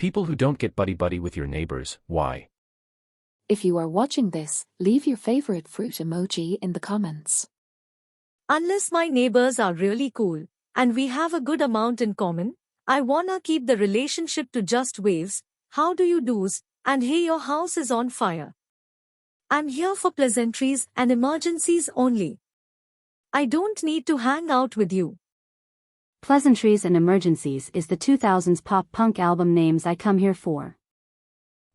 People who don't get buddy-buddy with your neighbors, why? If you are watching this, leave your favorite fruit emoji in the comments. Unless my neighbors are really cool, and we have a good amount in common, I wanna keep the relationship to just waves, how do you do's, and hey your house is on fire. I'm here for pleasantries and emergencies only. I don't need to hang out with you. Pleasantries and Emergencies is the 2000s pop-punk album names I come here for.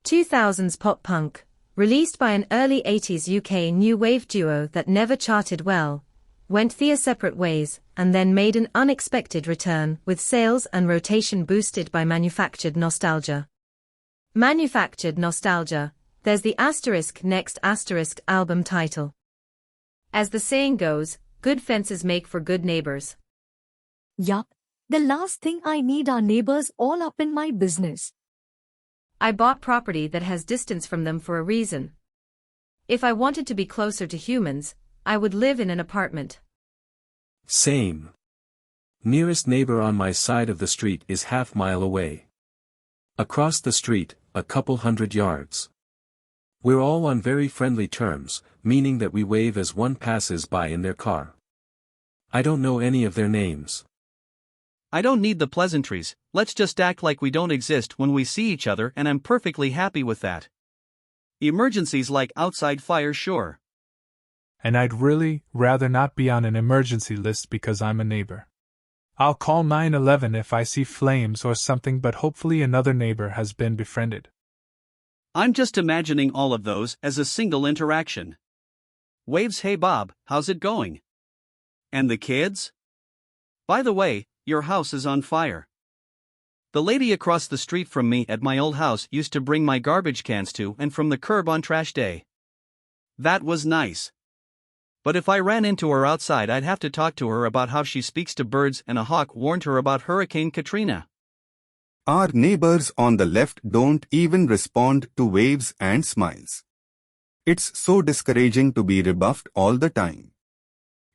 2000s pop-punk, released by an early 80s UK new wave duo that never charted well, went their separate ways, and then made an unexpected return with sales and rotation boosted by Manufactured Nostalgia. Manufactured Nostalgia, there's the asterisk next asterisk album title. As the saying goes, good fences make for good neighbors. Yup, the last thing I need are neighbors all up in my business. I bought property that has distance from them for a reason. If I wanted to be closer to humans, I would live in an apartment. Same. Nearest neighbor on my side of the street is half-mile away. Across the street, a couple 100 yards. We're all on very friendly terms, meaning that we wave as one passes by in their car. I don't know any of their names. I don't need the pleasantries, let's just act like we don't exist when we see each other, and I'm perfectly happy with that. Emergencies like outside fire, sure. And I'd really rather not be on an emergency list because I'm a neighbor. I'll call 911 if I see flames or something, but hopefully another neighbor has been befriended. I'm just imagining all of those as a single interaction. Waves, hey Bob, how's it going? And the kids? By the way, your house is on fire. The lady across the street from me at my old house used to bring my garbage cans to and from the curb on trash day. That was nice. But if I ran into her outside, I'd have to talk to her about how she speaks to birds and a hawk warned her about Hurricane Katrina. Our neighbors on the left don't even respond to waves and smiles. It's so discouraging to be rebuffed all the time.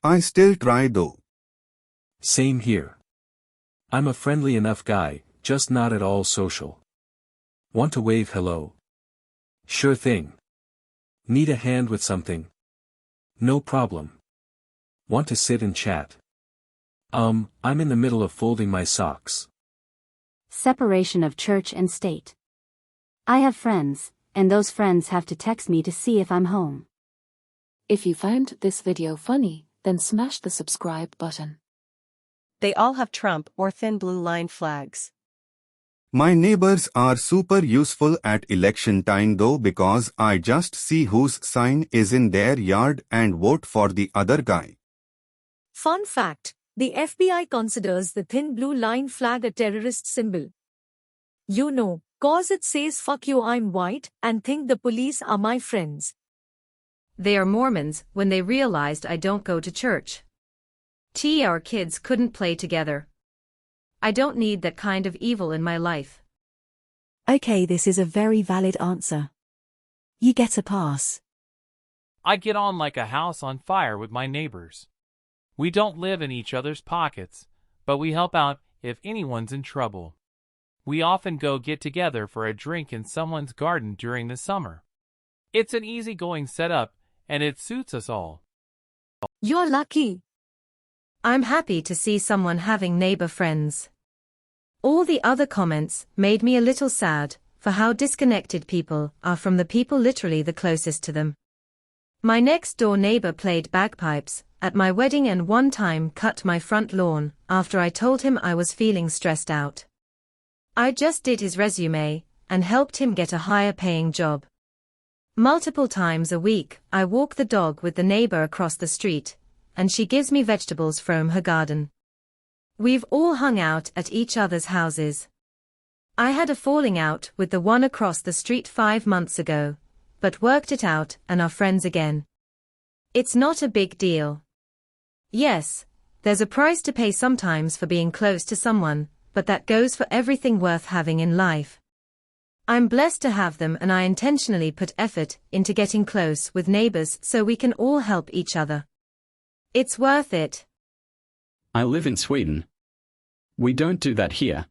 I still try though. Same here. I'm a friendly enough guy, just not at all social. Want to wave hello? Sure thing. Need a hand with something? No problem. Want to sit and chat? I'm in the middle of folding my socks. Separation of church and state. I have friends, and those friends have to text me to see if I'm home. If you found this video funny, then smash the subscribe button. They all have Trump or thin blue line flags. My neighbors are super useful at election time though, because I just see whose sign is in their yard and vote for the other guy. Fun fact, the FBI considers the thin blue line flag a terrorist symbol. You know, cause it says fuck you I'm white and think the police are my friends. They are Mormons when they realized I don't go to church. Our kids couldn't play together. I don't need that kind of evil in my life. Okay, this is a very valid answer. You get a pass. I get on like a house on fire with my neighbors. We don't live in each other's pockets, but we help out if anyone's in trouble. We often go get together for a drink in someone's garden during the summer. It's an easygoing setup, and it suits us all. You're lucky. I'm happy to see someone having neighbor friends. All the other comments made me a little sad for how disconnected people are from the people literally the closest to them. My next door neighbor played bagpipes at my wedding and one time cut my front lawn after I told him I was feeling stressed out. I just did his resume and helped him get a higher paying job. Multiple times a week, I walk the dog with the neighbor across the street, and she gives me vegetables from her garden. We've all hung out at each other's houses. I had a falling out with the one across the street 5 months ago, but worked it out and are friends again. It's not a big deal. Yes, there's a price to pay sometimes for being close to someone, but that goes for everything worth having in life. I'm blessed to have them, and I intentionally put effort into getting close with neighbors so we can all help each other. It's worth it. I live in Sweden. We don't do that here.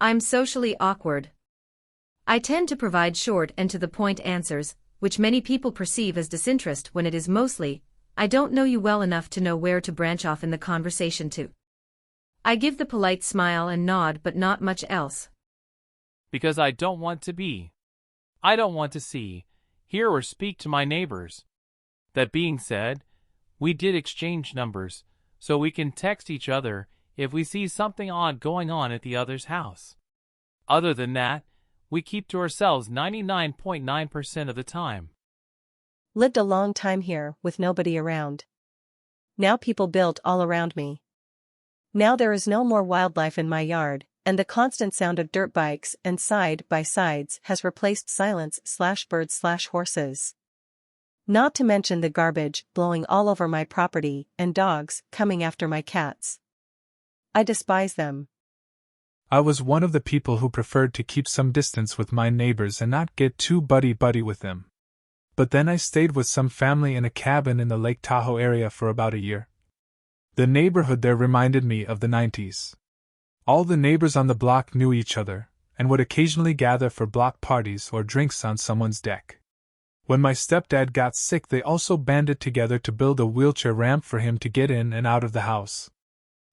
I'm socially awkward. I tend to provide short and to the point answers, which many people perceive as disinterest when it is mostly, I don't know you well enough to know where to branch off in the conversation to. I give the polite smile and nod but not much else. Because I don't want to be. I don't want to see, hear or speak to my neighbors. That being said, we did exchange numbers, so we can text each other if we see something odd going on at the other's house. Other than that, we keep to ourselves 99.9% of the time. Lived a long time here with nobody around. Now people built all around me. Now there is no more wildlife in my yard, and the constant sound of dirt bikes and side-by-sides has replaced silence/birds/horses. Not to mention the garbage blowing all over my property and dogs coming after my cats. I despise them. I was one of the people who preferred to keep some distance with my neighbors and not get too buddy-buddy with them. But then I stayed with some family in a cabin in the Lake Tahoe area for about a year. The neighborhood there reminded me of the 90s. All the neighbors on the block knew each other, and would occasionally gather for block parties or drinks on someone's deck. When my stepdad got sick, they also banded together to build a wheelchair ramp for him to get in and out of the house.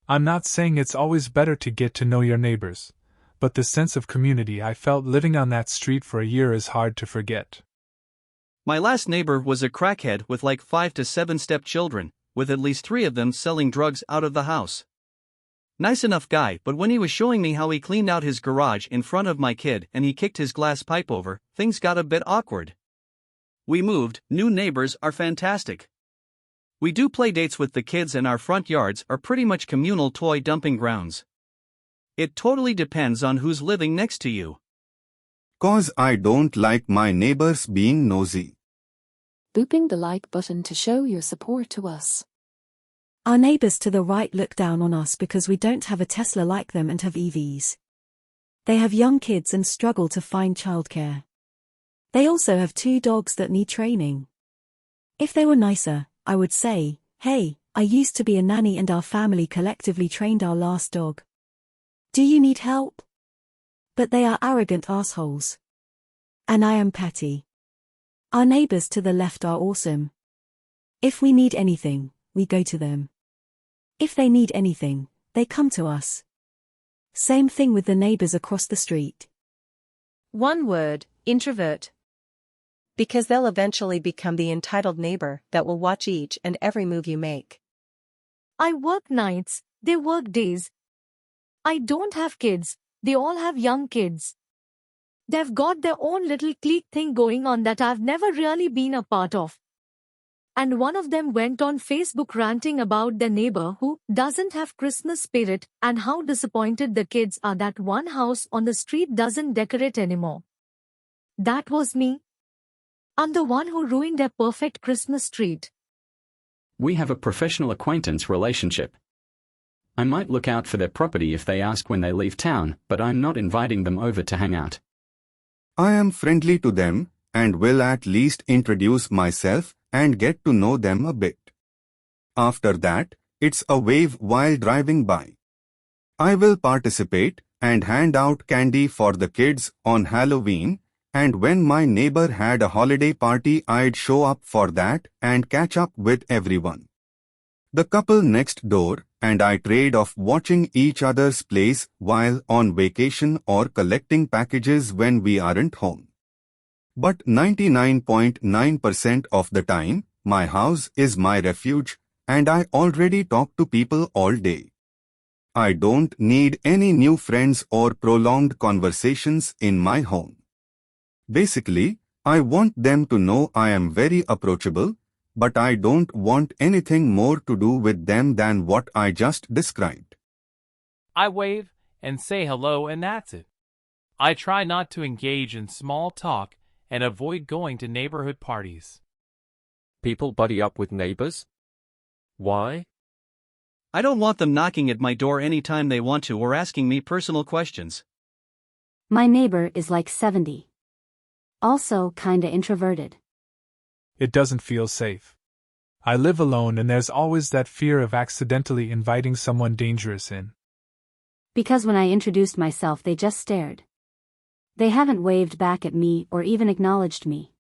I'm not saying it's always better to get to know your neighbors, but the sense of community I felt living on that street for a year is hard to forget. My last neighbor was a crackhead with like 5 to 7 stepchildren, with at least 3 of them selling drugs out of the house. Nice enough guy, but when he was showing me how he cleaned out his garage in front of my kid and he kicked his glass pipe over, things got a bit awkward. We moved, new neighbors are fantastic. We do play dates with the kids and our front yards are pretty much communal toy dumping grounds. It totally depends on who's living next to you. 'Cause I don't like my neighbors being nosy. Booping the like button to show your support to us. Our neighbors to the right look down on us because we don't have a Tesla like them and have EVs. They have young kids and struggle to find childcare. They also have 2 dogs that need training. If they were nicer, I would say, hey, I used to be a nanny and our family collectively trained our last dog. Do you need help? But they are arrogant assholes. And I am petty. Our neighbors to the left are awesome. If we need anything, we go to them. If they need anything, they come to us. Same thing with the neighbors across the street. One word, introvert. Because they'll eventually become the entitled neighbor that will watch each and every move you make. I work nights, they work days. I don't have kids, they all have young kids. They've got their own little clique thing going on that I've never really been a part of. And one of them went on Facebook ranting about their neighbor who doesn't have Christmas spirit and how disappointed the kids are that one house on the street doesn't decorate anymore. That was me. I'm the one who ruined their perfect Christmas treat. We have a professional acquaintance relationship. I might look out for their property if they ask when they leave town, but I'm not inviting them over to hang out. I am friendly to them, and will at least introduce myself and get to know them a bit. After that, it's a wave while driving by. I will participate and hand out candy for the kids on Halloween, and when my neighbor had a holiday party I'd show up for that and catch up with everyone. The couple next door and I trade off watching each other's plays while on vacation or collecting packages when we aren't home. But 99.9% of the time, my house is my refuge, and I already talk to people all day. I don't need any new friends or prolonged conversations in my home. Basically, I want them to know I am very approachable, but I don't want anything more to do with them than what I just described. I wave and say hello and that's it. I try not to engage in small talk and avoid going to neighborhood parties. People buddy up with neighbors? Why? I don't want them knocking at my door anytime they want to or asking me personal questions. My neighbor is like 70. Also kinda introverted. It doesn't feel safe. I live alone and there's always that fear of accidentally inviting someone dangerous in. Because when I introduced myself they just stared. They haven't waved back at me or even acknowledged me.